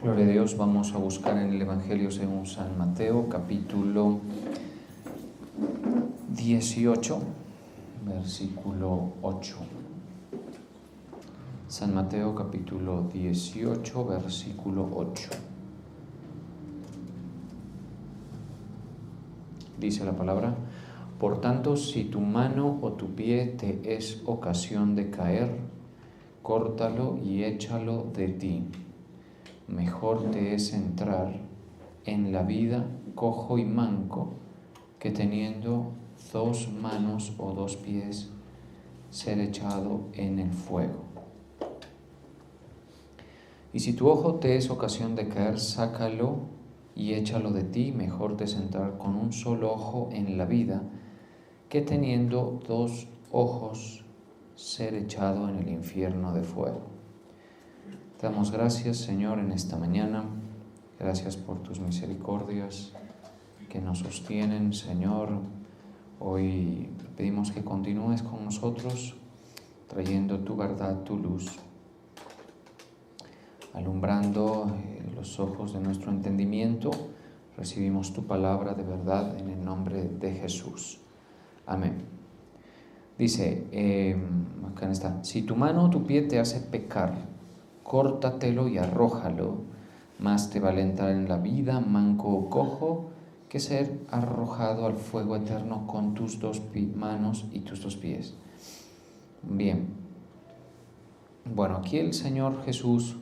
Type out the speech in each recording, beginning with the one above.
Gloria a Dios, vamos a buscar en el Evangelio según San Mateo, capítulo 18, versículo 8. San Mateo, capítulo 18, versículo 8. Dice la palabra: por tanto, si tu mano o tu pie te es ocasión de caer, córtalo y échalo de ti. Mejor te es entrar en la vida cojo y manco que teniendo dos manos o dos pies ser echado en el fuego. Y si tu ojo te es ocasión de caer, sácalo y échalo de ti. Mejor te es entrar con un solo ojo en la vida que teniendo dos ojos ser echado en el infierno de fuego. Te damos gracias, Señor, en esta mañana. Gracias por tus misericordias que nos sostienen, Señor. Hoy pedimos que continúes con nosotros, trayendo tu verdad, tu luz, alumbrando los ojos de nuestro entendimiento. Recibimos tu palabra de verdad en el nombre de Jesús. Amén. Dice, acá está: si tu mano o tu pie te hace pecar, córtatelo y arrójalo. Más te vale entrar en la vida manco o cojo que ser arrojado al fuego eterno con tus dos manos y tus dos pies. Bien. Bueno, aquí el Señor Jesús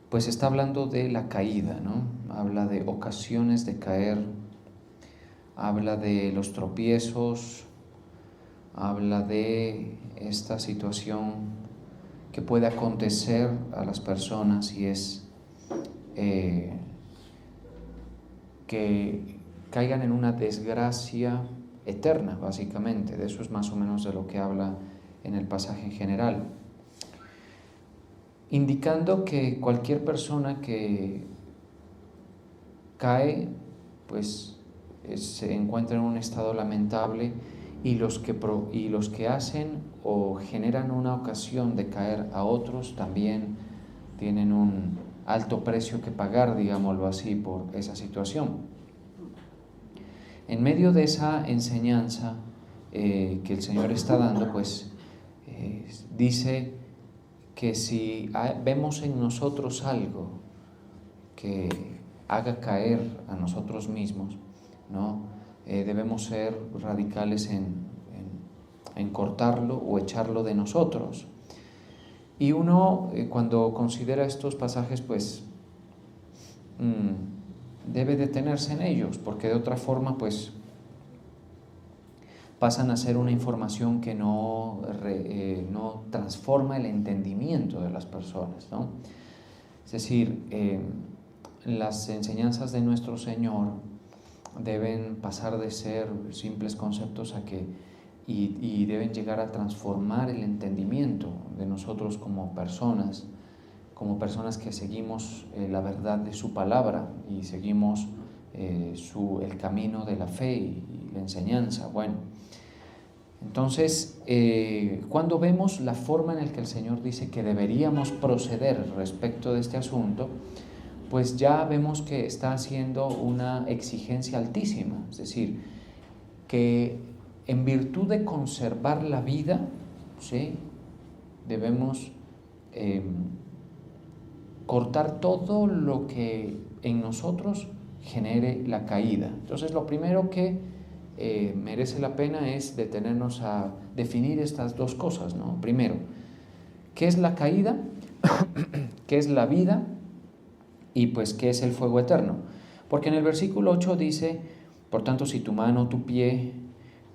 pues está hablando de la caída, ¿no? Habla de ocasiones de caer, habla de los tropiezos, habla de esta situación que puede acontecer a las personas, y es que caigan en una desgracia eterna, básicamente. De eso es más o menos de lo que habla en el pasaje en general, indicando que cualquier persona que cae, pues se encuentra en un estado lamentable, y los que hacen o generan una ocasión de caer a otros también tienen un alto precio que pagar, digámoslo así, por esa situación. En medio de esa enseñanza que el Señor está dando, pues dice que si vemos en nosotros algo que haga caer a nosotros mismos, ¿no? Debemos ser radicales en cortarlo o echarlo de nosotros. Y uno, cuando considera estos pasajes, pues debe detenerse en ellos, porque de otra forma, pues pasan a ser una información que no transforma el entendimiento de las personas, ¿no? Es decir, las enseñanzas de nuestro Señor deben pasar de ser simples conceptos y deben llegar a transformar el entendimiento de nosotros como personas que seguimos la verdad de su palabra y seguimos el camino de la fe y la enseñanza. Bueno, entonces, cuando vemos la forma en la que el Señor dice que deberíamos proceder respecto de este asunto, pues ya vemos que está haciendo una exigencia altísima. Es decir, que en virtud de conservar la vida, ¿sí?, debemos cortar todo lo que en nosotros genere la caída. Entonces, lo primero que merece la pena es detenernos a definir estas dos cosas, ¿no? Primero, ¿qué es la caída? ¿Qué es la vida? Y pues, ¿qué es el fuego eterno? Porque en el versículo 8 dice: por tanto, si tu mano o tu pie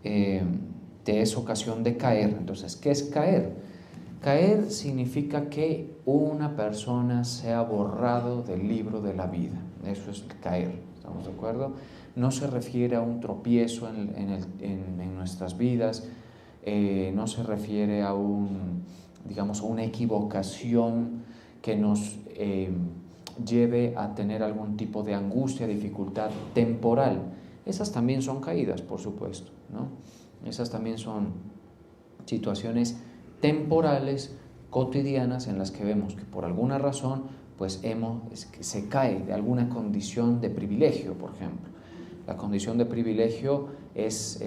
te es ocasión de caer. Entonces, ¿qué es caer? Caer significa que una persona sea borrado del libro de la vida. Eso es caer, ¿estamos de acuerdo? No se refiere a un tropiezo en nuestras vidas, no se refiere a una equivocación que nos lleve a tener algún tipo de angustia, dificultad temporal. Esas también son caídas, por supuesto, ¿no? Esas también son situaciones temporales, cotidianas, en las que vemos que por alguna razón pues se cae de alguna condición de privilegio, por ejemplo. La condición de privilegio es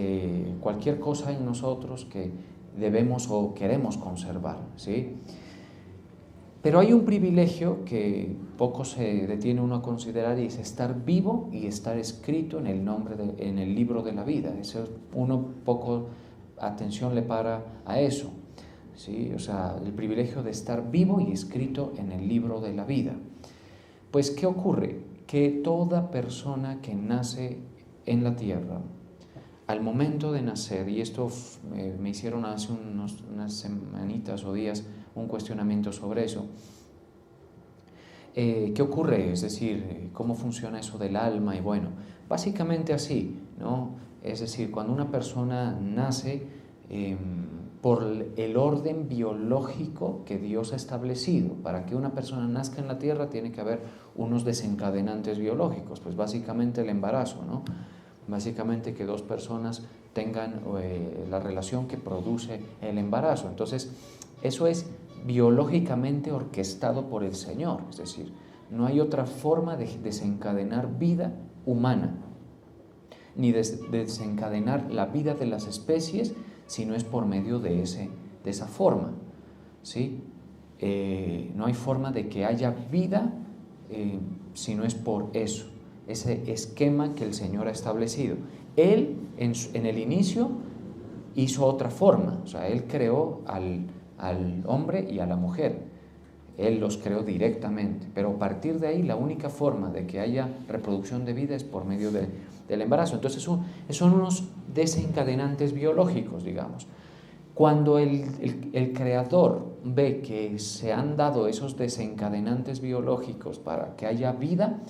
cualquier cosa en nosotros que debemos o queremos conservar, ¿sí? Pero hay un privilegio que poco se detiene uno a considerar, y es estar vivo y estar escrito en en el libro de la vida. Eso uno poco atención le para a eso, ¿sí? O sea, el privilegio de estar vivo y escrito en el libro de la vida. Pues, ¿qué ocurre? Que toda persona que nace en la tierra, al momento de nacer, y esto me hicieron hace unas semanitas o días un cuestionamiento sobre eso, ¿qué ocurre? Es decir, ¿cómo funciona eso del alma? Y bueno, básicamente así, ¿no? Es decir, cuando una persona nace, por el orden biológico que Dios ha establecido, para que una persona nazca en la tierra tiene que haber unos desencadenantes biológicos, pues básicamente el embarazo, ¿no? Básicamente que dos personas tengan la relación que produce el embarazo. Entonces, eso es biológicamente orquestado por el Señor, es decir, no hay otra forma de desencadenar vida humana, ni de desencadenar la vida de las especies, si no es por medio de esa forma, ¿sí? No hay forma de que haya vida si no es por eso, ese esquema que el Señor ha establecido. Él, en el inicio, hizo otra forma, o sea, Él creó al hombre y a la mujer. Él los creó directamente, pero a partir de ahí la única forma de que haya reproducción de vida es por medio del embarazo. Entonces son unos desencadenantes biológicos, digamos. Cuando el creador ve que se han dado esos desencadenantes biológicos para que haya vida,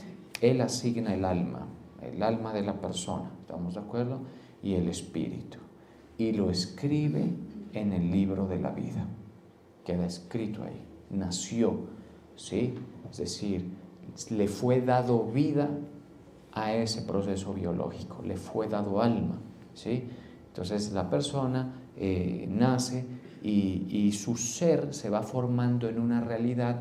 Él asigna el alma de la persona, ¿estamos de acuerdo? Y el espíritu, y lo escribe en el libro de la vida. Queda escrito ahí, nació, ¿sí? Es decir, le fue dado vida a ese proceso biológico, le fue dado alma, ¿sí? Entonces la persona nace y su ser se va formando en una realidad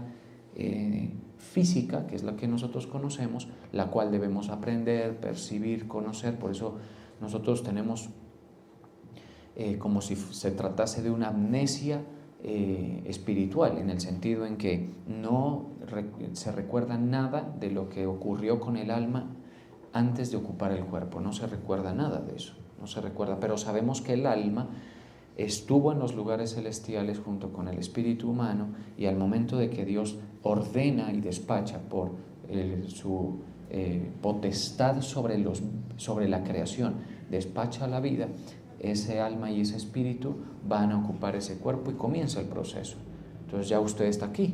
física, que es la que nosotros conocemos, la cual debemos aprender, percibir, conocer. Por eso nosotros tenemos como si se tratase de una amnesia espiritual, en el sentido en que no se recuerda nada de lo que ocurrió con el alma antes de ocupar el cuerpo, no se recuerda nada de eso, no se recuerda, pero sabemos que el alma estuvo en los lugares celestiales junto con el espíritu humano, y al momento de que Dios ordena y despacha por su potestad sobre la creación, despacha la vida, ese alma y ese espíritu van a ocupar ese cuerpo y comienza el proceso. Entonces ya usted está aquí,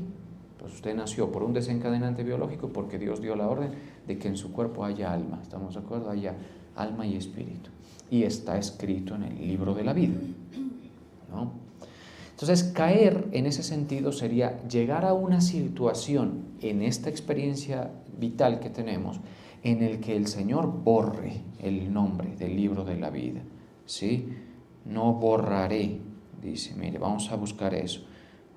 pues usted nació por un desencadenante biológico, porque Dios dio la orden de que en su cuerpo haya alma, ¿estamos de acuerdo? Haya alma y espíritu, y está escrito en el libro de la vida, ¿no? Entonces, caer en ese sentido sería llegar a una situación en esta experiencia vital que tenemos, en el que el Señor borre el nombre del libro de la vida, ¿sí? No borraré, dice. Mire, vamos a buscar eso,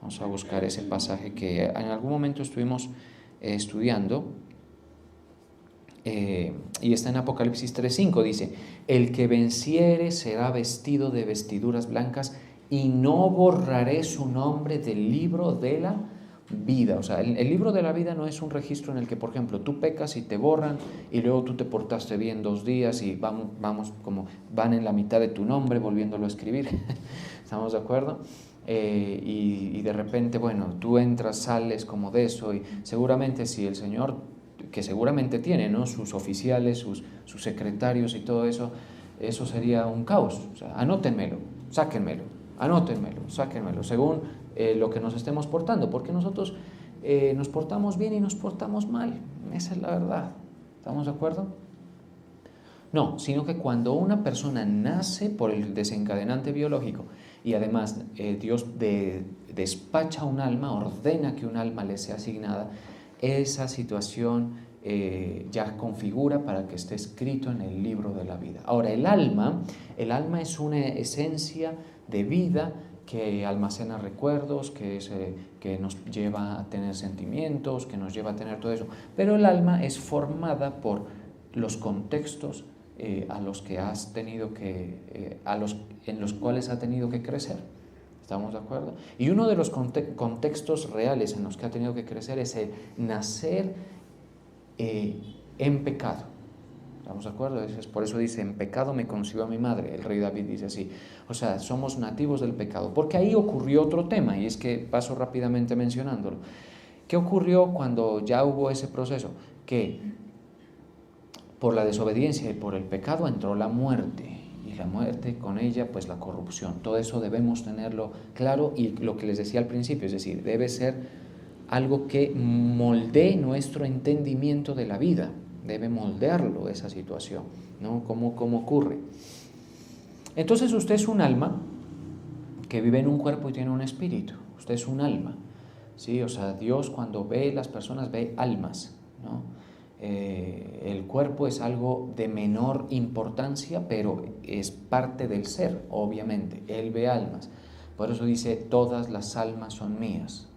vamos a buscar ese pasaje que en algún momento estuvimos estudiando, y está en Apocalipsis 3:5, dice: el que venciere será vestido de vestiduras blancas, y no borraré su nombre del libro de la vida. O sea, el libro de la vida no es un registro en el que, por ejemplo, tú pecas y te borran, y luego tú te portaste bien 2 días y vamos como van en la mitad de tu nombre volviéndolo a escribir. ¿Estamos de acuerdo? Y de repente, bueno, tú entras, sales como de eso, y seguramente si el Señor, que seguramente tiene, ¿no?, sus oficiales, sus secretarios y todo eso, eso sería un caos. O sea, anótenmelo, sáquenmelo, sáquenmelo, según lo que nos estemos portando, porque nosotros nos portamos bien y nos portamos mal, esa es la verdad. ¿Estamos de acuerdo? No, sino que cuando una persona nace por el desencadenante biológico, y además Dios despacha un alma, ordena que un alma le sea asignada, esa situación ya configura para que esté escrito en el libro de la vida. Ahora, el alma es una esencia de vida que almacena recuerdos, que nos lleva a tener sentimientos, que nos lleva a tener todo eso. Pero el alma es formada por los contextos en los cuales ha tenido que crecer. ¿Estamos de acuerdo? Y uno de los contextos reales en los que ha tenido que crecer es el nacer en pecado. ¿Estamos de acuerdo? Por eso dice, en pecado me concibió mi madre. El rey David dice así. O sea, somos nativos del pecado. Porque ahí ocurrió otro tema, y es que paso rápidamente mencionándolo. ¿Qué ocurrió cuando ya hubo ese proceso? Que por la desobediencia y por el pecado entró la muerte. Y la muerte, con ella, pues la corrupción. Todo eso debemos tenerlo claro, y lo que les decía al principio, es decir, debe ser algo que moldee nuestro entendimiento de la vida. Debe moldearlo esa situación, ¿no? ¿Cómo ocurre? Entonces usted es un alma que vive en un cuerpo y tiene un espíritu. Usted es un alma, ¿sí? O sea, Dios cuando ve las personas ve almas, ¿no? El cuerpo es algo de menor importancia, pero es parte del ser, obviamente. Él ve almas. Por eso dice, todas las almas son mías.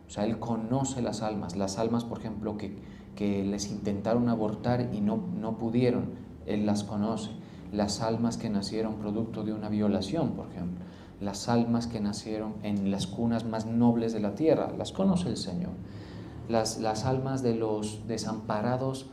O sea, Él conoce las almas, por ejemplo, que les intentaron abortar y no pudieron, Él las conoce. Las almas que nacieron producto de una violación, por ejemplo. Las almas que nacieron en las cunas más nobles de la tierra, las conoce el Señor. Las almas de los desamparados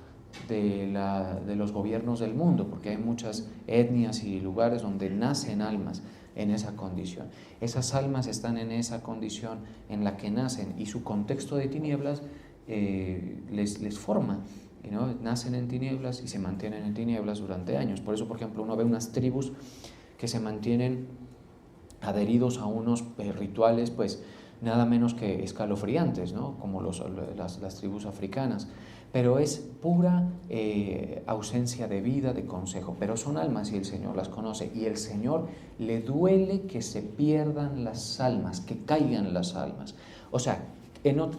de los gobiernos del mundo, porque hay muchas etnias y lugares donde nacen almas en esa condición. Esas almas están en esa condición en la que nacen, y su contexto de tinieblas les forma, ¿no? Nacen en tinieblas y se mantienen en tinieblas durante años. Por eso, por ejemplo, uno ve unas tribus que se mantienen adheridos a unos rituales, pues nada menos que escalofriantes, ¿no? Como las tribus africanas. Pero es pura ausencia de vida, de consejo. Pero son almas y el Señor las conoce. Y el Señor le duele que se pierdan las almas, que caigan las almas. O sea,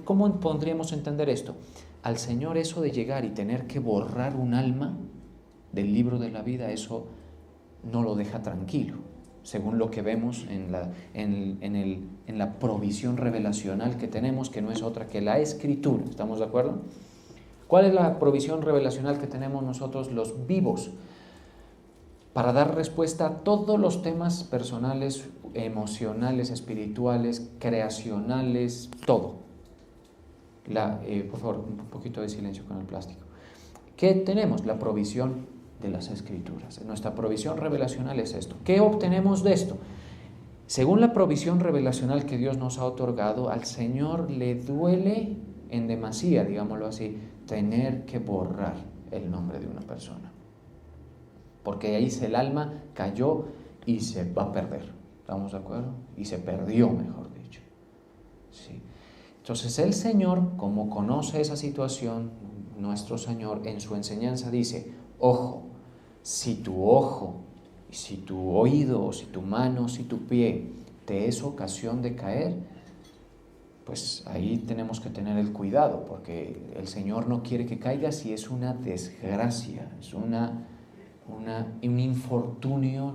¿cómo podríamos entender esto? Al Señor eso de llegar y tener que borrar un alma del libro de la vida, eso no lo deja tranquilo, según lo que vemos en la provisión revelacional que tenemos, que no es otra que la Escritura. ¿Estamos de acuerdo? ¿Cuál es la provisión revelacional que tenemos nosotros los vivos? Para dar respuesta a todos los temas personales, emocionales, espirituales, creacionales, todo. Por favor, un poquito de silencio con el plástico. ¿Qué tenemos? La provisión de las Escrituras. Nuestra provisión revelacional es esto. ¿Qué obtenemos de esto? Según la provisión revelacional que Dios nos ha otorgado, al Señor le duele en demasía, digámoslo así, tener que borrar el nombre de una persona. Porque ahí el alma cayó y se va a perder. ¿Estamos de acuerdo? Y se perdió, mejor dicho. Sí. Entonces el Señor, como conoce esa situación, nuestro Señor en su enseñanza dice, ojo, si tu ojo, si tu oído, o si tu mano, si tu pie te es ocasión de caer, pues ahí tenemos que tener el cuidado, porque el Señor no quiere que caigas y es una desgracia, es un infortunio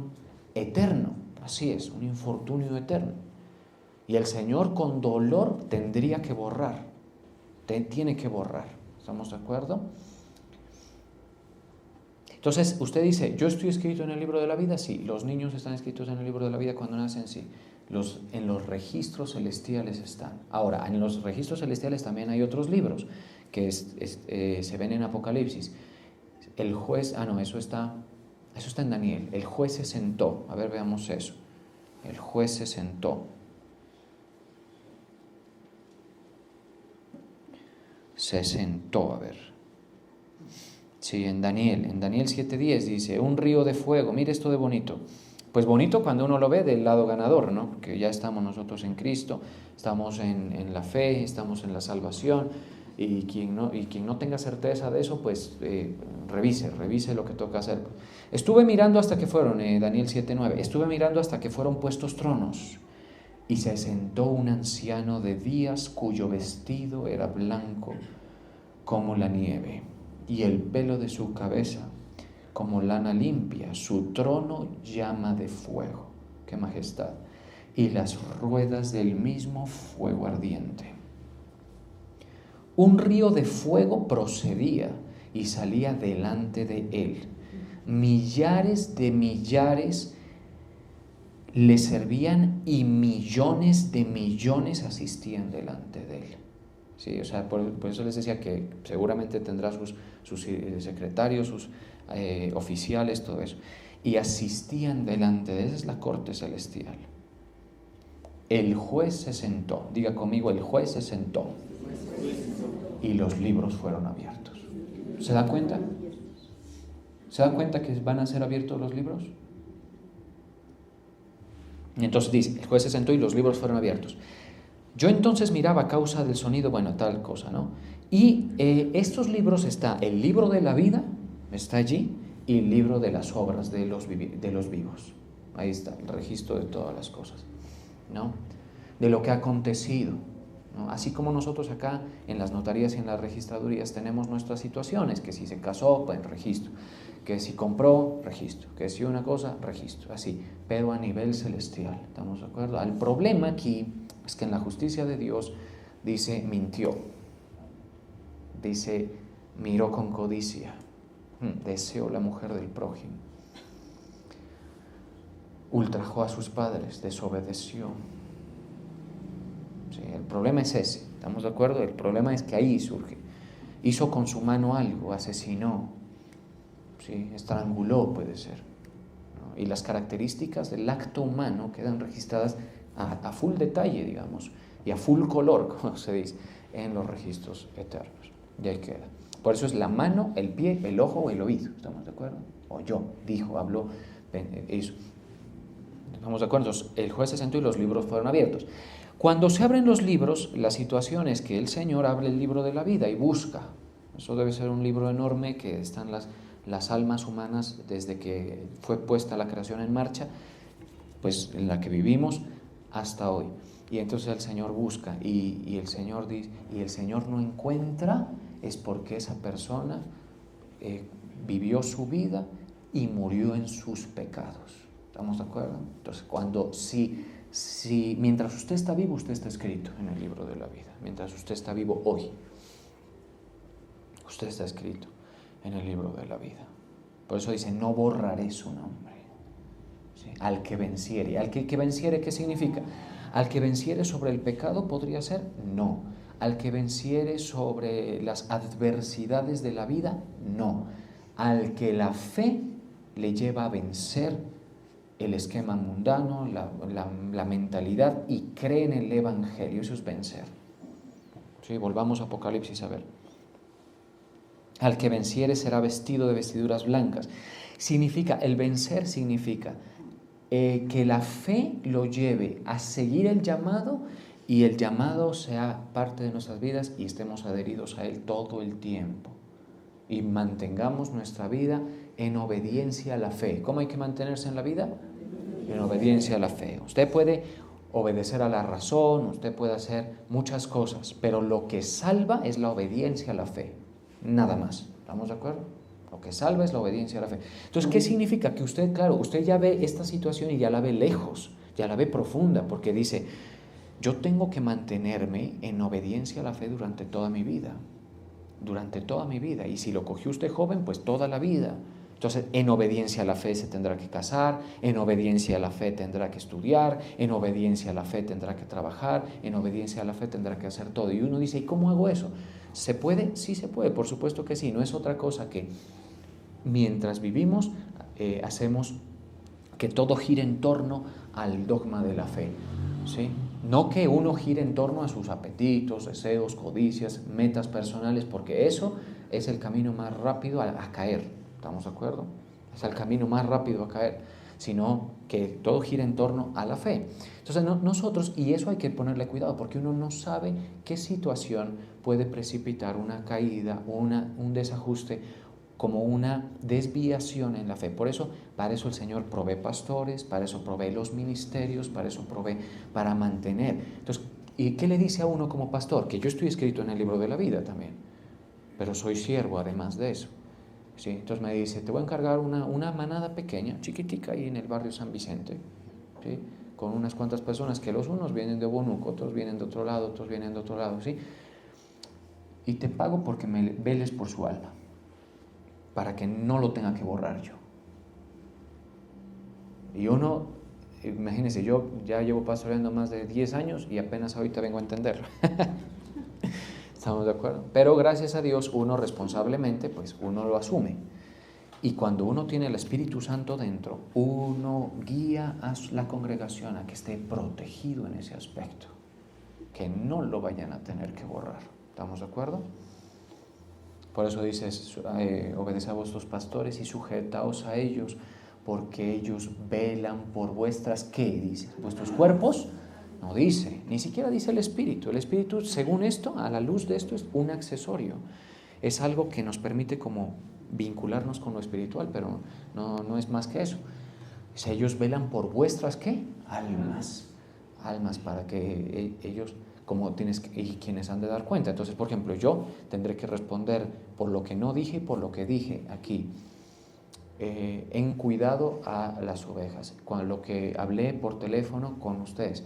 eterno, así es, un infortunio eterno. Y el Señor con dolor tendría que borrar, tiene que borrar, ¿estamos de acuerdo? Entonces usted dice, ¿yo estoy escrito en el libro de la vida? Sí. ¿Los niños están escritos en el libro de la vida cuando nacen? Sí. En los registros celestiales están. Ahora, en los registros celestiales también hay otros libros que se ven en Apocalipsis. El juez, eso está en Daniel. El juez se sentó. A ver, veamos eso. El juez se sentó. Se sentó, a ver. Sí, en Daniel 7:10 dice, un río de fuego, mire esto de bonito. Pues bonito cuando uno lo ve del lado ganador, ¿no? Porque ya estamos nosotros en Cristo, estamos en la fe, estamos en la salvación, y quien no tenga certeza de eso, pues revise lo que toca hacer. Estuve mirando hasta que fueron, Daniel 7:9, estuve mirando hasta que fueron puestos tronos, y se sentó un anciano de días cuyo vestido era blanco como la nieve, y el pelo de su cabeza como lana limpia, su trono llama de fuego. ¡Qué majestad! y las ruedas del mismo fuego ardiente. Un río de fuego procedía y salía delante de él. Millares de millares le servían y millones de millones asistían delante de él. Sí, o sea, por eso les decía que seguramente tendrá sus secretarios, sus oficiales, todo eso. Y asistían delante de él. Esa es la corte celestial. El juez se sentó. Diga conmigo, el juez se sentó. Y los libros fueron abiertos. ¿Se da cuenta? ¿Se da cuenta que van a ser abiertos los libros? Y entonces dice, el juez se sentó y los libros fueron abiertos. Yo entonces miraba a causa del sonido, bueno, tal cosa, ¿no? Y estos libros está el libro de la vida, está allí, y el libro de las obras de los vivos. Ahí está, el registro de todas las cosas, ¿no? De lo que ha acontecido, ¿no? Así como nosotros acá en las notarías y en las registradurías tenemos nuestras situaciones, que si se casó, pues registro, que si compró, registro, que si una cosa, registro, así, pero a nivel celestial, ¿estamos de acuerdo? El problema aquí es que en la justicia de Dios dice, mintió, dice, miró con codicia, deseó la mujer del prójimo, ultrajó a sus padres, desobedeció. Sí, el problema es ese, ¿estamos de acuerdo? El problema es que ahí surge. Hizo con su mano algo, asesinó, ¿sí? Estranguló, puede ser, ¿no? Y las características del acto humano quedan registradas a full detalle, digamos, y a full color, como se dice, en los registros eternos. Y ahí queda. Por eso es la mano, el pie, el ojo o el oído, ¿estamos de acuerdo? Oyó, dijo, habló, hizo. ¿Estamos de acuerdo? Entonces, el juez se sentó y los libros fueron abiertos. Cuando se abren los libros, la situación es que el Señor abre el libro de la vida y busca. Eso debe ser un libro enorme que están las almas humanas desde que fue puesta la creación en marcha, pues en la que vivimos hasta hoy. Y entonces el Señor busca y el Señor dice, y el Señor no encuentra, es porque esa persona vivió su vida y murió en sus pecados. ¿Estamos de acuerdo? Entonces, mientras usted está vivo, usted está escrito en el libro de la vida. Mientras usted está vivo hoy, usted está escrito en el libro de la vida. Por eso dice, no borraré su nombre. ¿Sí? Al que venciere. ¿Al que venciere qué significa? Al que venciere sobre el pecado, ¿podría ser? No. Al que venciere sobre las adversidades de la vida, no. Al que la fe le lleva a vencer el esquema mundano, la mentalidad, y cree en el Evangelio. Eso es vencer. ¿Sí? Volvamos a Apocalipsis a ver. Al que venciere será vestido de vestiduras blancas. El vencer significa que la fe lo lleve a seguir el llamado y el llamado sea parte de nuestras vidas y estemos adheridos a él todo el tiempo. Y mantengamos nuestra vida en obediencia a la fe. ¿Cómo hay que mantenerse en la vida? En obediencia a la fe. Usted puede obedecer a la razón, usted puede hacer muchas cosas, pero lo que salva es la obediencia a la fe. Nada más. ¿Estamos de acuerdo? Lo que salva es la obediencia a la fe. Entonces, ¿qué significa? Que usted, claro, usted ya ve esta situación y ya la ve lejos, ya la ve profunda, porque dice, yo tengo que mantenerme en obediencia a la fe durante toda mi vida. Durante toda mi vida. Y si lo cogió usted joven, pues toda la vida. Entonces, en obediencia a la fe se tendrá que casar, en obediencia a la fe tendrá que estudiar, en obediencia a la fe tendrá que trabajar, en obediencia a la fe tendrá que hacer todo. Y uno dice, ¿y cómo hago eso? ¿Se puede? Sí se puede, por supuesto que sí. No es otra cosa que mientras vivimos, hacemos que todo gire en torno al dogma de la fe, ¿sí? No que uno gire en torno a sus apetitos, deseos, codicias, metas personales, porque eso es el camino más rápido a caer. ¿Estamos de acuerdo? Es el camino más rápido a caer, sino que todo gira en torno a la fe. Entonces nosotros, y eso hay que ponerle cuidado, porque uno no sabe qué situación puede precipitar una caída o un desajuste, como una desviación en la fe. Por eso, para eso el Señor provee pastores, para eso provee los ministerios, para eso provee para mantener. Entonces, ¿y qué le dice a uno como pastor? Que yo estoy escrito en el libro de la vida también, pero soy siervo además de eso. ¿Sí? Entonces me dice, te voy a encargar una manada pequeña, chiquitica, ahí en el barrio San Vicente, ¿sí? con unas cuantas personas que los unos vienen de Bonuco, otros vienen de otro lado, otros vienen de otro lado, ¿sí? Y te pago porque me veles por su alma, para que no lo tenga que borrar yo. Y uno, imagínense, yo ya llevo pastoreando más de 10 años y apenas ahorita vengo a entenderlo. ¿Estamos de acuerdo? Pero gracias a Dios uno responsablemente, pues uno lo asume. Y cuando uno tiene el Espíritu Santo dentro, uno guía a la congregación a que esté protegido en ese aspecto, que no lo vayan a tener que borrar. ¿Estamos de acuerdo? Por eso dices, obedeced a vuestros pastores y sujetaos a ellos, porque ellos velan por vuestras, ¿qué dice? ¿Vuestros cuerpos? No dice, ni siquiera dice el Espíritu. El Espíritu, según esto, a la luz de esto, es un accesorio. Es algo que nos permite como vincularnos con lo espiritual, pero no es más que eso. Dice, ellos velan por vuestras, ¿qué? Almas para que ellos, como tienes y quienes han de dar cuenta. Entonces, por ejemplo, yo tendré que responder por lo que no dije y por lo que dije aquí. En cuidado a las ovejas, con lo que hablé por teléfono con ustedes,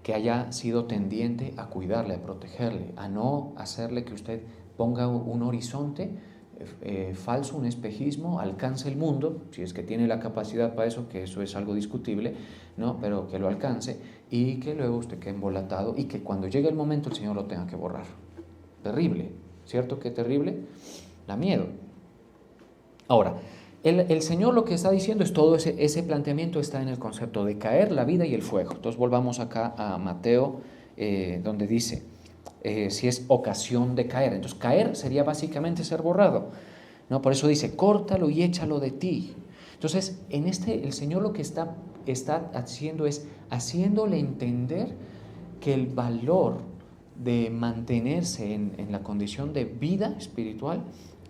que haya sido tendiente a cuidarle, a protegerle, a no hacerle que usted ponga un horizonte falso, un espejismo, alcance el mundo, si es que tiene la capacidad para eso, que eso es algo discutible, ¿no? Pero que lo alcance y que luego usted quede embolatado y que cuando llegue el momento el Señor lo tenga que borrar. Terrible, ¿cierto que terrible? Da miedo. Ahora, el Señor lo que está diciendo es todo ese planteamiento está en el concepto de caer, la vida y el fuego. Entonces volvamos acá a Mateo, donde dice, si es ocasión de caer. Entonces caer sería básicamente ser borrado, ¿no? Por eso dice, córtalo y échalo de ti. Entonces, el Señor lo que está haciendo es haciéndole entender que el valor de mantenerse en la condición de vida espiritual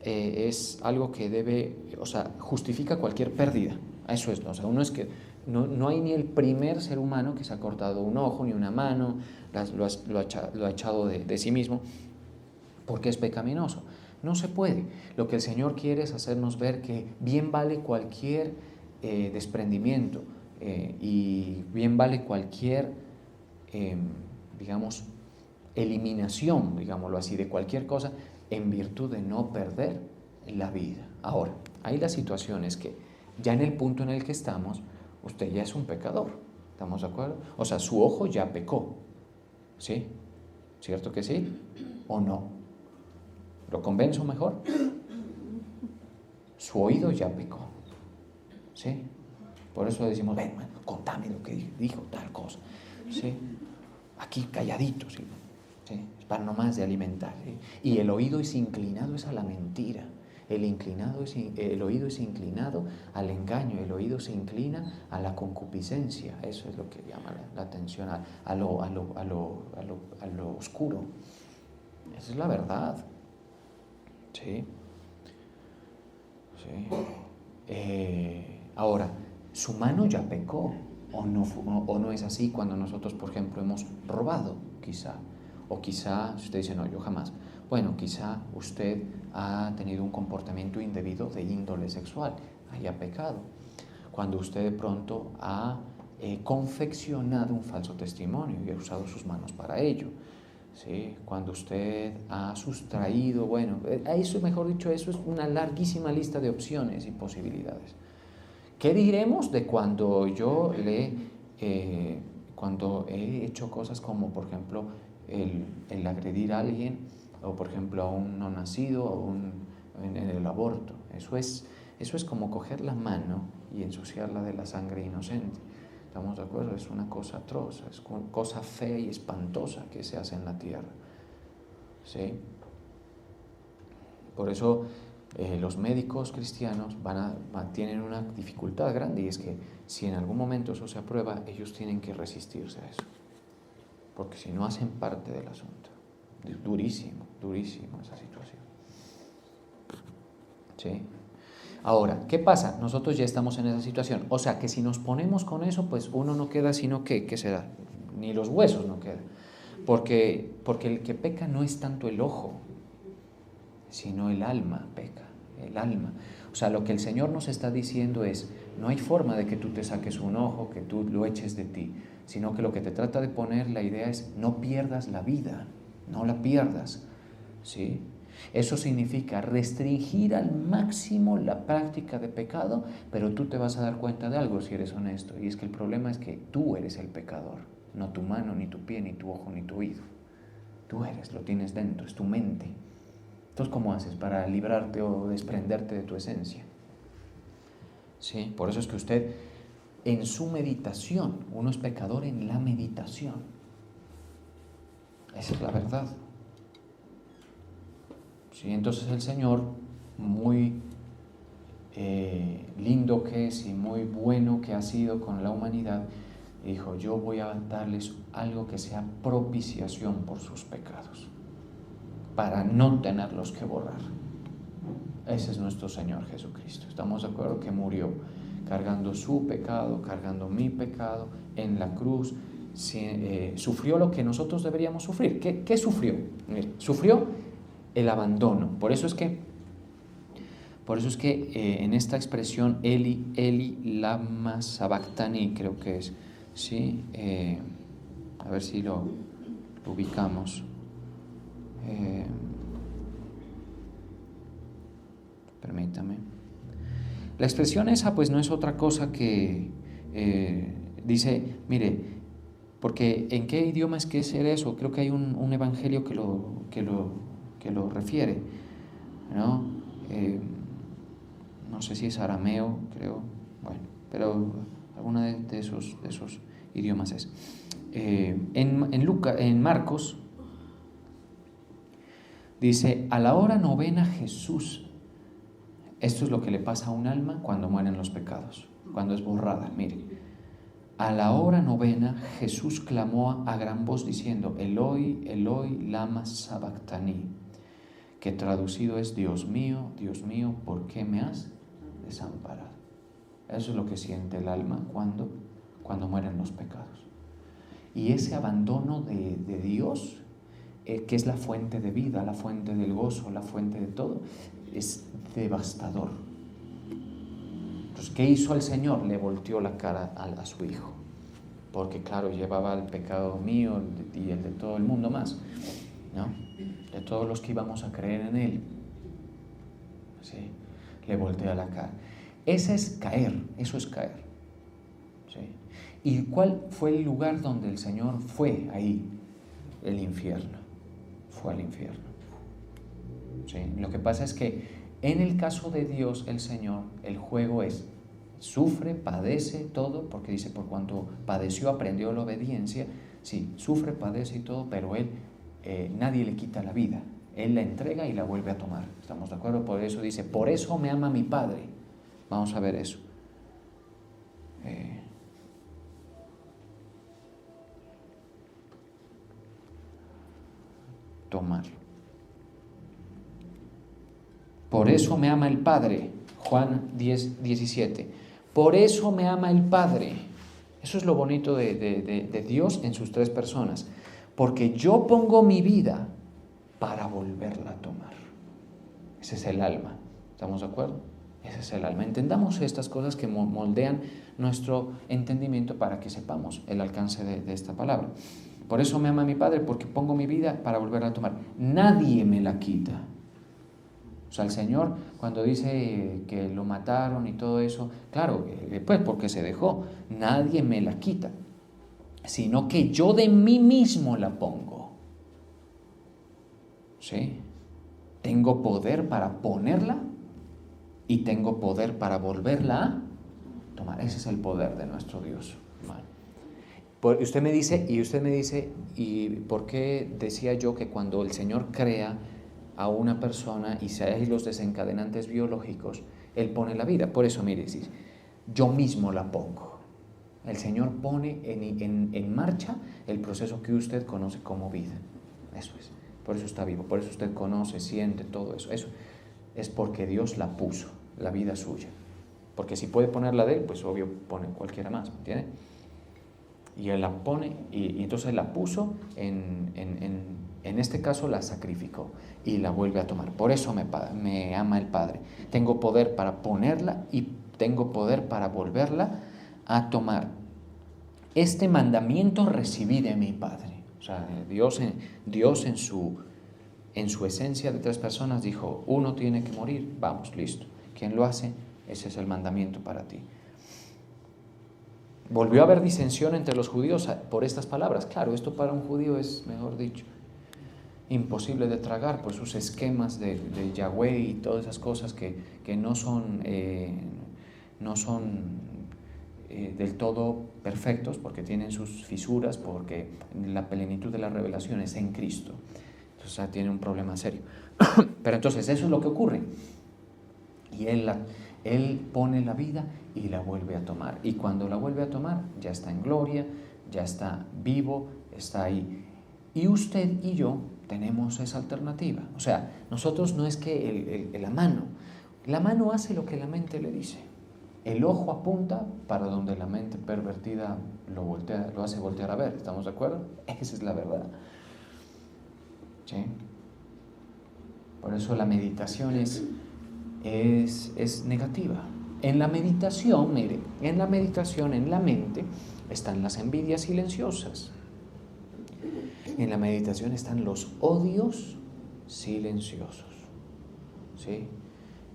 es algo que debe, o sea, justifica cualquier pérdida. Eso es, ¿no? O sea, uno es que no hay ni el primer ser humano que se ha cortado un ojo ni una mano, lo ha echado de sí mismo porque es pecaminoso. No se puede. Lo que el Señor quiere es hacernos ver que bien vale cualquier desprendimiento y bien vale cualquier, digamos, eliminación, digámoslo así, de cualquier cosa en virtud de no perder la vida. Ahora, hay las situaciones que ya en el punto en el que estamos, usted ya es un pecador. ¿Estamos de acuerdo? O sea, su ojo ya pecó. ¿Sí? ¿Cierto que sí? ¿O no? ¿Lo convenzo mejor? Su oído ya pecó. ¿Sí? Por eso decimos, ven, contame lo que dijo tal cosa. ¿Sí? Aquí calladito, ¿sí? ¿Sí? Es para no más de alimentar. ¿Sí? Y el oído es inclinado es a la mentira. El oído es inclinado al engaño, el oído se inclina a la concupiscencia. Eso es lo que llama la atención a lo oscuro. Esa es la verdad. ¿Sí? ¿Sí? Ahora, su mano ya pecó, o no es así cuando nosotros, por ejemplo, hemos robado, quizá. O quizá, si usted dice, no, yo jamás. Bueno, quizá usted ha tenido un comportamiento indebido de índole sexual, haya pecado. Cuando usted de pronto ha confeccionado un falso testimonio y ha usado sus manos para ello. ¿Sí? Cuando usted ha sustraído, bueno, eso, mejor dicho, eso es una larguísima lista de opciones y posibilidades. ¿Qué diremos de cuando yo cuando he hecho cosas como, por ejemplo, el agredir a alguien, o por ejemplo a un no nacido, o en el aborto? Eso es como coger la mano y ensuciarla de la sangre inocente. ¿Estamos de acuerdo? Es una cosa atroz, es una cosa fea y espantosa que se hace en la tierra. ¿Sí? Por eso los médicos cristianos tienen una dificultad grande, y es que si en algún momento eso se aprueba, ellos tienen que resistirse a eso, porque si no hacen parte del asunto. Durísimo esa situación. ¿Sí? Ahora, ¿qué pasa? Nosotros ya estamos en esa situación. O sea, que si nos ponemos con eso, pues uno no queda sino que, ¿qué se da? Ni los huesos no quedan. Porque el que peca no es tanto el ojo, sino el alma peca. el alma. O sea, lo que el Señor nos está diciendo es, no hay forma de que tú te saques un ojo, que tú lo eches de ti, sino que lo que te trata de poner la idea es, no pierdas la vida, no la pierdas, ¿sí? Eso significa restringir al máximo la práctica de pecado, pero tú te vas a dar cuenta de algo si eres honesto, y es que el problema es que tú eres el pecador, no tu mano, ni tu pie, ni tu ojo, ni tu oído. Tú eres, lo tienes dentro, es tu mente. Entonces, ¿cómo haces para librarte o desprenderte de tu esencia? Sí, por eso es que usted, en su meditación, uno es pecador en la meditación. Esa es la verdad. Sí, entonces el Señor, muy lindo que es y muy bueno que ha sido con la humanidad, dijo, yo voy a darles algo que sea propiciación por sus pecados, para no tenerlos que borrar. Ese es nuestro Señor Jesucristo. Estamos de acuerdo que murió cargando su pecado, cargando mi pecado en la cruz, sufrió lo que nosotros deberíamos sufrir. ¿Qué sufrió? Sufrió el abandono. Por eso es que en esta expresión Eli, Eli, lama sabactani, creo que es, ¿sí? A ver si lo ubicamos. Permítame. La expresión esa pues no es otra cosa que dice, mire, porque ¿en qué idioma es que es eso? Creo que hay un evangelio que lo refiere, ¿no? No sé si es arameo, creo, bueno, pero alguna de esos idiomas es. En Marcos dice, a la hora novena Jesús. Esto es lo que le pasa a un alma cuando mueren los pecados, cuando es borrada. Mire, a la hora novena Jesús clamó a gran voz diciendo, Eloi, Eloi, lama sabactani, que traducido es, Dios mío, ¿por qué me has desamparado? Eso es lo que siente el alma cuando mueren los pecados. Y ese abandono de Dios, que es la fuente de vida, la fuente del gozo, la fuente de todo, es devastador. Entonces, ¿qué hizo el Señor? Le volteó la cara a su Hijo, porque claro, llevaba el pecado mío y el de todo el mundo más, ¿no? De todos los que íbamos a creer en Él. ¿Sí? Le voltea la cara. Ese es caer, eso es caer. ¿Sí? ¿Y cuál fue el lugar donde el Señor fue ahí? El infierno. Fue al infierno. ¿Sí? Lo que pasa es que en el caso de Dios, el Señor, el juego es, sufre, padece todo, porque dice, por cuanto padeció, aprendió la obediencia. Sí, sufre, padece y todo, pero Él, nadie le quita la vida. Él la entrega y la vuelve a tomar. ¿Estamos de acuerdo? Por eso dice, por eso me ama mi Padre. Vamos a ver eso. Tomarlo. Por eso me ama el Padre. Juan 10:17. Por eso me ama el Padre. Eso es lo bonito de Dios en sus tres personas. Porque yo pongo mi vida para volverla a tomar. Ese es el alma. ¿Estamos de acuerdo? Ese es el alma. Entendamos estas cosas que moldean nuestro entendimiento para que sepamos el alcance de esta palabra. Por eso me ama mi Padre, porque pongo mi vida para volverla a tomar. Nadie me la quita. O sea, el Señor, cuando dice que lo mataron y todo eso, claro, pues porque se dejó, nadie me la quita, sino que yo de mí mismo la pongo. ¿Sí? Tengo poder para ponerla y tengo poder para volverla a tomar. Ese es el poder de nuestro Dios. Vale. Usted me dice, ¿y por qué decía yo que cuando el Señor crea a una persona y si hay los desencadenantes biológicos, Él pone la vida? Por eso, mire, yo mismo la pongo. El Señor pone en marcha el proceso que usted conoce como vida. Eso es. Por eso está vivo, por eso usted conoce, siente todo eso. Eso es porque Dios la puso, la vida suya. Porque si puede ponerla de Él, pues obvio pone cualquiera más, ¿me entiende? Y Él la pone, y entonces Él la puso en En este caso la sacrificó y la vuelve a tomar. Por eso me ama el Padre. Tengo poder para ponerla y tengo poder para volverla a tomar. Este mandamiento recibí de mi Padre. O sea, Dios en su esencia de 3 personas dijo, uno tiene que morir, vamos, listo. ¿Quién lo hace? Ese es el mandamiento para ti. Volvió a haber disensión entre los judíos por estas palabras. Claro, esto para un judío es, mejor dicho, imposible de tragar por sus esquemas de Yahweh y todas esas cosas que no son del todo perfectos, porque tienen sus fisuras, porque la plenitud de la revelación es en Cristo. Entonces tiene un problema serio. Pero entonces eso es lo que ocurre. Y Él pone la vida y la vuelve a tomar. Y cuando la vuelve a tomar, ya está en gloria, ya está vivo, está ahí. Y usted y yo tenemos esa alternativa. O sea, nosotros no es que la mano hace lo que la mente le dice. El ojo apunta para donde la mente pervertida lo hace voltear a ver. ¿Estamos de acuerdo? Esa es la verdad. ¿Sí? Por eso la meditación es negativa. En la meditación, mire, en la mente están las envidias silenciosas. En la meditación están los odios silenciosos. ¿Sí?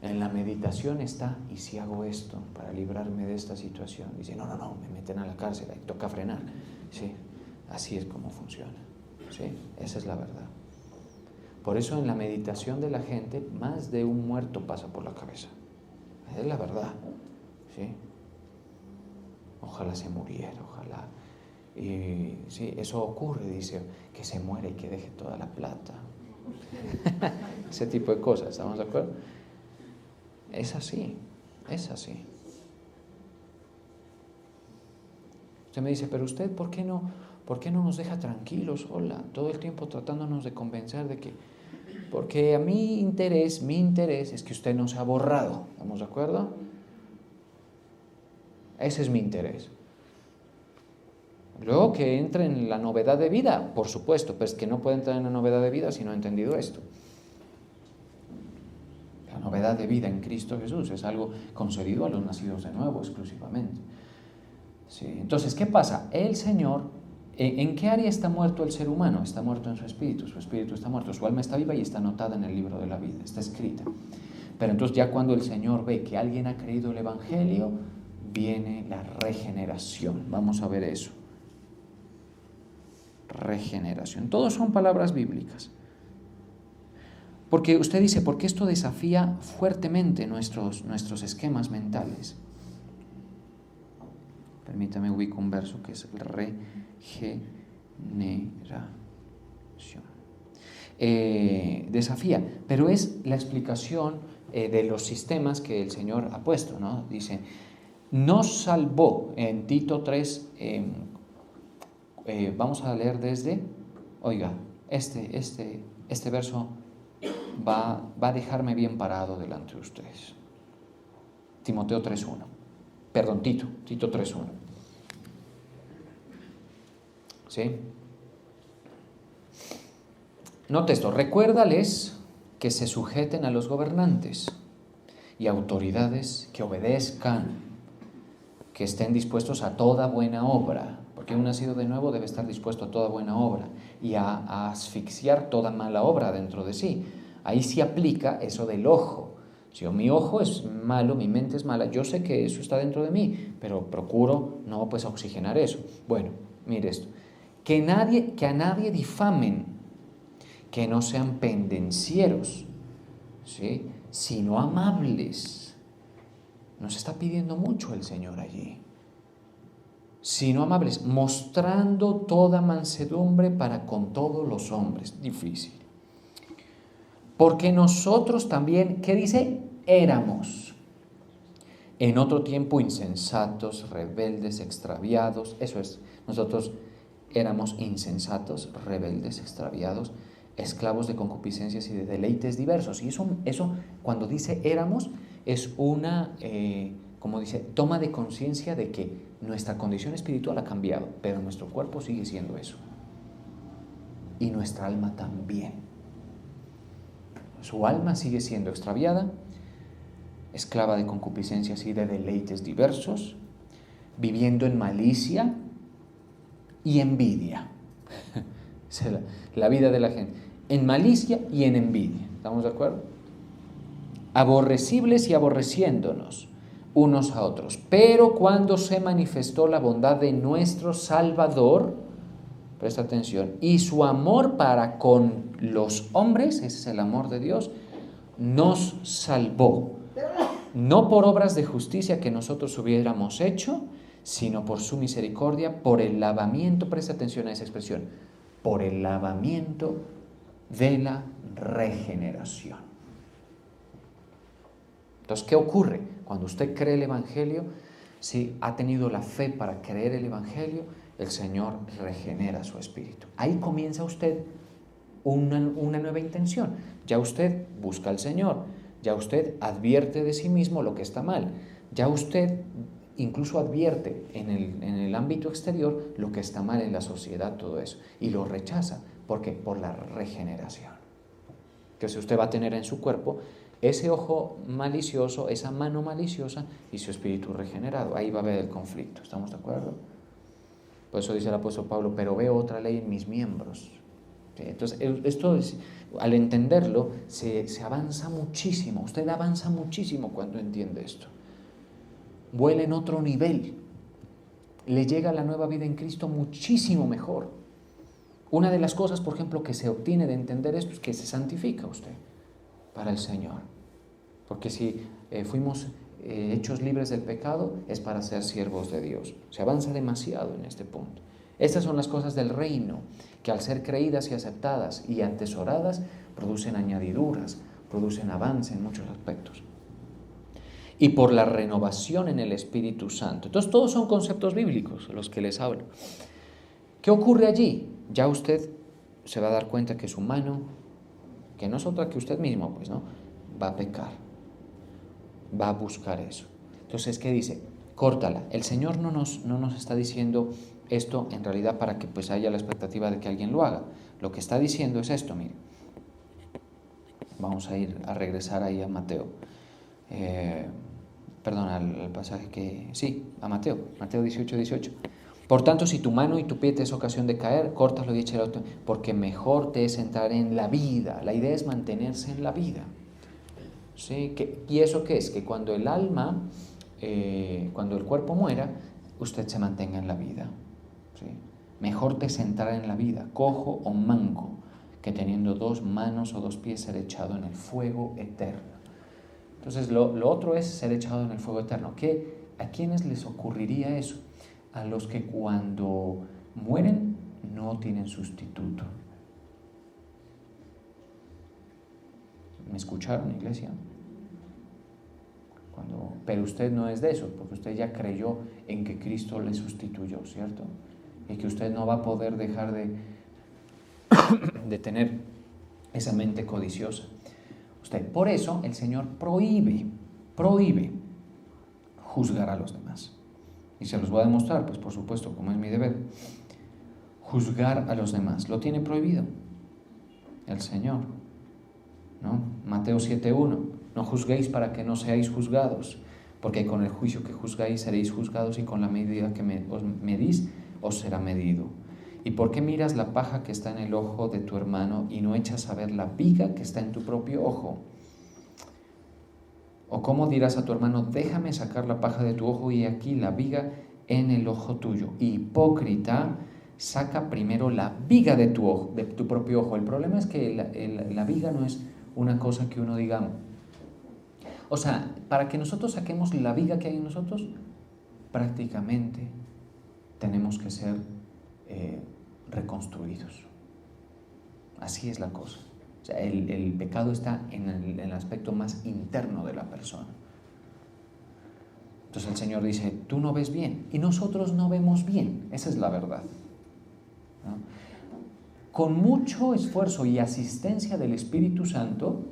En la meditación está, ¿y si hago esto para librarme de esta situación? Dice, no, me meten a la cárcel, ahí toca frenar. ¿Sí? Así es como funciona. ¿Sí? Esa es la verdad. Por eso en la meditación de la gente, más de un muerto pasa por la cabeza. Es la verdad. ¿Sí? Ojalá se muriera, ojalá. Y sí, eso ocurre, dice, que se muere y que deje toda la plata. Ese tipo de cosas, ¿estamos de acuerdo? Es así, es así. Usted me dice, pero usted, ¿por qué no nos deja tranquilos? Hola, todo el tiempo tratándonos de convencer de que... Porque a mi interés es que usted no se ha borrado, ¿estamos de acuerdo? Ese es mi interés. Luego que entre en la novedad de vida, por supuesto, pues que no puede entrar en la novedad de vida si no ha entendido esto. La novedad de vida en Cristo Jesús es algo concedido a los nacidos de nuevo exclusivamente. Sí. Entonces, ¿qué pasa? El Señor, ¿en qué área está muerto el ser humano? Está muerto en su espíritu está muerto, su alma está viva y está anotada en el libro de la vida, está escrita. Pero entonces ya cuando el Señor ve que alguien ha creído el Evangelio, viene la regeneración. Vamos a ver eso. Regeneración. Todos son palabras bíblicas. Porque usted dice, ¿por qué esto desafía fuertemente nuestros esquemas mentales? Permítame ubicar un verso que es regeneración. Desafía, pero es la explicación de los sistemas que el Señor ha puesto, ¿no? Dice, nos salvó en Tito 3, vamos a leer desde, oiga, este verso va a dejarme bien parado delante de ustedes. Timoteo 3.1. Perdón, Tito 3.1. ¿Sí? Note esto, recuérdales que se sujeten a los gobernantes y autoridades, que obedezcan, que estén dispuestos a toda buena obra, porque un nacido de nuevo debe estar dispuesto a toda buena obra y a asfixiar toda mala obra dentro de sí. Ahí sí aplica eso del ojo. Si mi ojo es malo, mi mente es mala, yo sé que eso está dentro de mí, pero procuro no oxigenar eso. Bueno, mire esto. Que a nadie difamen, que no sean pendencieros, ¿sí?, sino amables. Nos está pidiendo mucho el Señor allí. Sino amables, mostrando toda mansedumbre para con todos los hombres. Difícil. Porque nosotros también, ¿qué dice? Éramos en otro tiempo insensatos, rebeldes, extraviados. Eso es, nosotros éramos insensatos, rebeldes, extraviados, esclavos de concupiscencias y de deleites diversos. Y eso cuando dice éramos, es una, como dice, toma de conciencia de que nuestra condición espiritual ha cambiado, pero nuestro cuerpo sigue siendo eso. y nuestra alma también. Su alma sigue siendo extraviada, esclava de concupiscencias y de deleites diversos, viviendo en malicia y envidia. La vida de la gente, en malicia y en envidia. ¿Estamos de acuerdo? Aborrecibles y aborreciéndonos unos a otros. Pero cuando se manifestó la bondad de nuestro Salvador, presta atención, y su amor para con los hombres, ese es el amor de Dios, nos salvó. No por obras de justicia que nosotros hubiéramos hecho, sino por su misericordia, por el lavamiento, presta atención a esa expresión, por el lavamiento de la regeneración. Entonces, ¿qué ocurre? Cuando usted cree el Evangelio, si ha tenido la fe para creer el Evangelio, el Señor regenera su espíritu. Ahí comienza usted una nueva intención. Ya usted busca al Señor, ya usted advierte de sí mismo lo que está mal, ya usted incluso advierte en el ámbito exterior lo que está mal en la sociedad, todo eso, y lo rechaza. ¿Por qué? Por la regeneración. Entonces usted va a tener en su cuerpo ese ojo malicioso, esa mano maliciosa y su espíritu regenerado. Ahí va a haber el conflicto, ¿estamos de acuerdo? Por eso dice el apóstol Pablo, pero veo otra ley en mis miembros. ¿Sí? Entonces, esto al entenderlo, se avanza muchísimo. Usted avanza muchísimo cuando entiende esto. Vuela en otro nivel. Le llega la nueva vida en Cristo muchísimo mejor. Una de las cosas, por ejemplo, que se obtiene de entender esto es que se santifica usted para el Señor. Porque si fuimos hechos libres del pecado, es para ser siervos de Dios. Se avanza demasiado en este punto. Estas son las cosas del reino, que al ser creídas y aceptadas y atesoradas, producen añadiduras, producen avance en muchos aspectos. Y por la renovación en el Espíritu Santo. Entonces, todos son conceptos bíblicos los que les hablo. ¿Qué ocurre allí? Ya usted se va a dar cuenta que su mano, que no es otra que usted mismo, pues, ¿no?, va a pecar, va a buscar eso. Entonces, ¿qué dice? Córtala. El Señor no nos está diciendo esto en realidad para que pues haya la expectativa de que alguien lo haga. Lo que está diciendo es esto, mire. Vamos a regresar ahí a Mateo. Al pasaje que... Sí, a Mateo 18. Por tanto, si tu mano y tu pie te es ocasión de caer, córtalo y échalo, porque mejor te es entrar en la vida. La idea es mantenerse en la vida. ¿Sí? ¿Y eso qué es? Que cuando el alma, cuando el cuerpo muera, usted se mantenga en la vida. ¿Sí? Mejor te es entrar en la vida, cojo o manco, que teniendo 2 manos o 2 pies ser echado en el fuego eterno. Entonces, lo otro es ser echado en el fuego eterno. ¿A quiénes les ocurriría eso? A los que cuando mueren no tienen sustituto. ¿Me escucharon, iglesia? Pero usted no es de eso, porque usted ya creyó en que Cristo le sustituyó, ¿cierto? Y que usted no va a poder dejar de tener esa mente codiciosa. Por eso el Señor prohíbe juzgar a los demás. Y se los voy a demostrar, pues por supuesto, como es mi deber. Juzgar a los demás. Lo tiene prohibido el Señor, ¿no? Mateo 7:1. No juzguéis para que no seáis juzgados, porque con el juicio que juzgáis seréis juzgados y con la medida que os medís os será medido. ¿Y por qué miras la paja que está en el ojo de tu hermano y no echas a ver la viga que está en tu propio ojo? ¿O cómo dirás a tu hermano, déjame sacar la paja de tu ojo y aquí la viga en el ojo tuyo? Hipócrita, saca primero la viga de tu propio ojo. El problema es que la viga no es una cosa que uno diga... O sea, para que nosotros saquemos la viga que hay en nosotros, prácticamente tenemos que ser reconstruidos. Así es la cosa. O sea, el pecado está en el aspecto más interno de la persona. Entonces el Señor dice, tú no ves bien y nosotros no vemos bien. Esa es la verdad, ¿no? Con mucho esfuerzo y asistencia del Espíritu Santo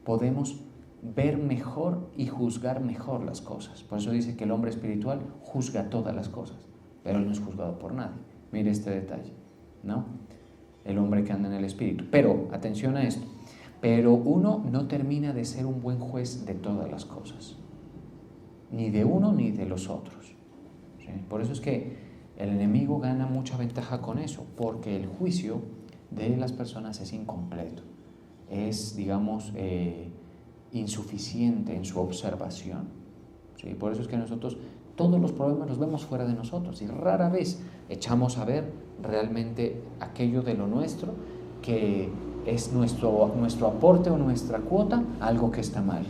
podemos ver mejor y juzgar mejor las cosas. Por eso dice que el hombre espiritual juzga todas las cosas, pero él no es juzgado por nadie. Mire este detalle, ¿no? el hombre que anda en el Espíritu. Pero, atención a esto, pero uno no termina de ser un buen juez de todas las cosas, ni de uno ni de los otros, ¿sí? Por eso es que el enemigo gana mucha ventaja con eso, porque el juicio de las personas es incompleto, es, digamos, insuficiente en su observación, ¿sí? Por eso es que nosotros todos los problemas los vemos fuera de nosotros y rara vez echamos a ver realmente aquello de lo nuestro que es nuestro aporte o nuestra cuota a algo que está mal.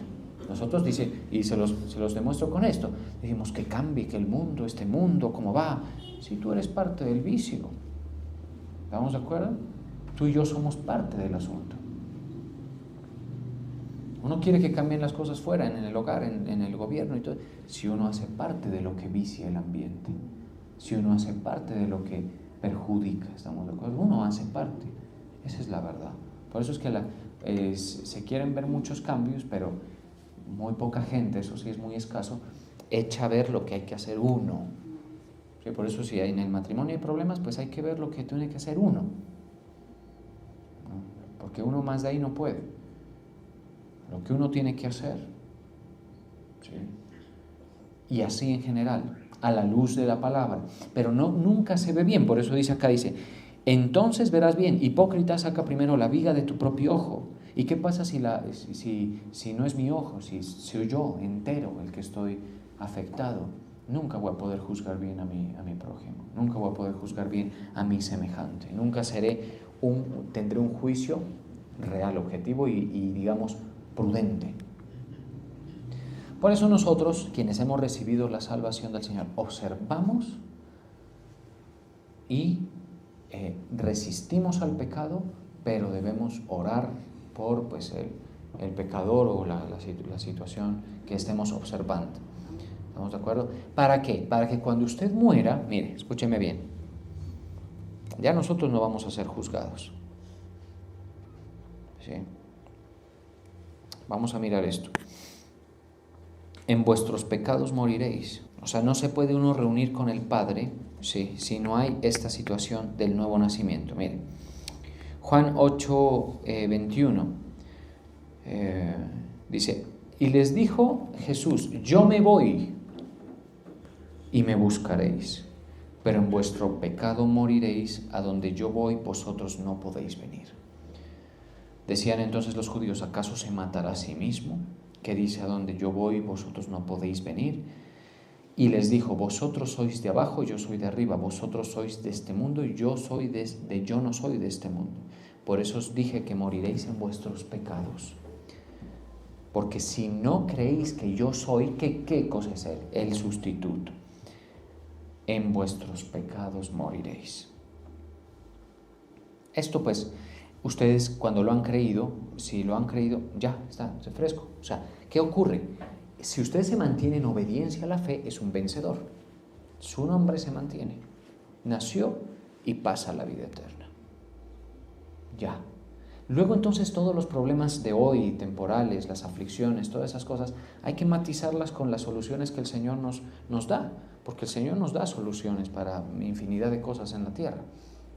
Nosotros dice, y se los demuestro con esto, decimos que cambie, que el mundo, este mundo, ¿cómo va? Si tú eres parte del vicio, ¿estamos de acuerdo? Tú y yo somos parte del asunto. Uno quiere que cambien las cosas fuera, en el hogar, en el gobierno y todo. Si uno hace parte de lo que vicia el ambiente, si uno hace parte de lo que perjudica, ¿estamos de acuerdo? Uno hace parte, esa es la verdad. Por eso es que se quieren ver muchos cambios, pero muy poca gente, eso sí es muy escaso, echa a ver lo que hay que hacer uno. ¿Sí? Por eso si en el matrimonio hay problemas, pues hay que ver lo que tiene que hacer uno, ¿no? Porque uno más de ahí no puede. Lo que uno tiene que hacer, ¿sí? Y así en general, a la luz de la palabra, pero nunca se ve bien. Por eso dice acá, dice, entonces verás bien, hipócrita, saca primero la viga de tu propio ojo. ¿Y qué pasa si no es mi ojo, si soy yo entero el que estoy afectado? Nunca voy a poder juzgar bien a mi prójimo, nunca voy a poder juzgar bien a mi semejante, nunca tendré un juicio real, objetivo y digamos, prudente. Por eso nosotros, quienes hemos recibido la salvación del Señor, observamos y resistimos al pecado, pero debemos orar por pues, el pecador o la situación que estemos observando. ¿Estamos de acuerdo? ¿Para qué? Para que cuando usted muera, mire, escúcheme bien, ya nosotros no vamos a ser juzgados, ¿sí? Vamos a mirar esto. En vuestros pecados moriréis. O sea, no se puede uno reunir con el Padre, ¿sí?, si no hay esta situación del nuevo nacimiento. Mire, Juan 8, 21, dice, y les dijo Jesús, yo me voy y me buscaréis, pero en vuestro pecado moriréis, a donde yo voy vosotros no podéis venir. Decían entonces los judíos, ¿acaso se matará a sí mismo? Que dice, a donde yo voy vosotros no podéis venir. Y les dijo, vosotros sois de abajo, yo soy de arriba, vosotros sois de este mundo y yo no soy de este mundo. Por eso os dije que moriréis en vuestros pecados. Porque si no creéis que yo soy, ¿qué cosa es Él? El sustituto. En vuestros pecados moriréis. Esto pues, ustedes cuando lo han creído, si lo han creído, ya está fresco. O sea, ¿qué ocurre? Si usted se mantiene en obediencia a la fe, es un vencedor. Su nombre se mantiene. Nació y pasa a la vida eterna. Ya. Luego entonces todos los problemas de hoy, temporales, las aflicciones, todas esas cosas, hay que matizarlas con las soluciones que el Señor nos da. Porque el Señor nos da soluciones para infinidad de cosas en la tierra.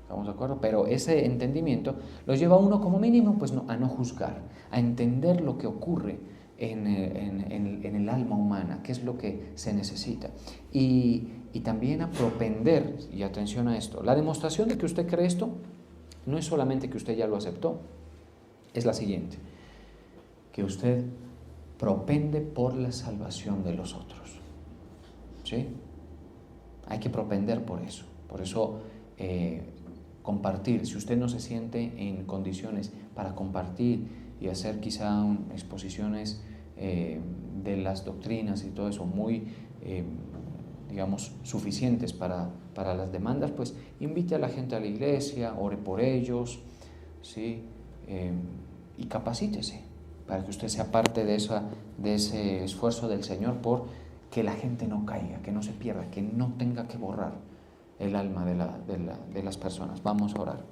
¿Estamos de acuerdo? Pero ese entendimiento lo lleva a uno como mínimo pues a no juzgar, a entender lo que ocurre en el alma humana, qué es lo que se necesita. Y también a propender, y atención a esto, la demostración de que usted cree esto no es solamente que usted ya lo aceptó, es la siguiente, que usted propende por la salvación de los otros. ¿Sí? Hay que propender por eso. Por eso compartir, si usted no se siente en condiciones para compartir y hacer quizá exposiciones de las doctrinas y todo eso muy, digamos, suficientes para las demandas, pues invite a la gente a la iglesia, ore por ellos, ¿sí? Y capacítese para que usted sea parte de ese esfuerzo del Señor por que la gente no caiga, que no se pierda, que no tenga que borrar el alma de las personas. Vamos a orar.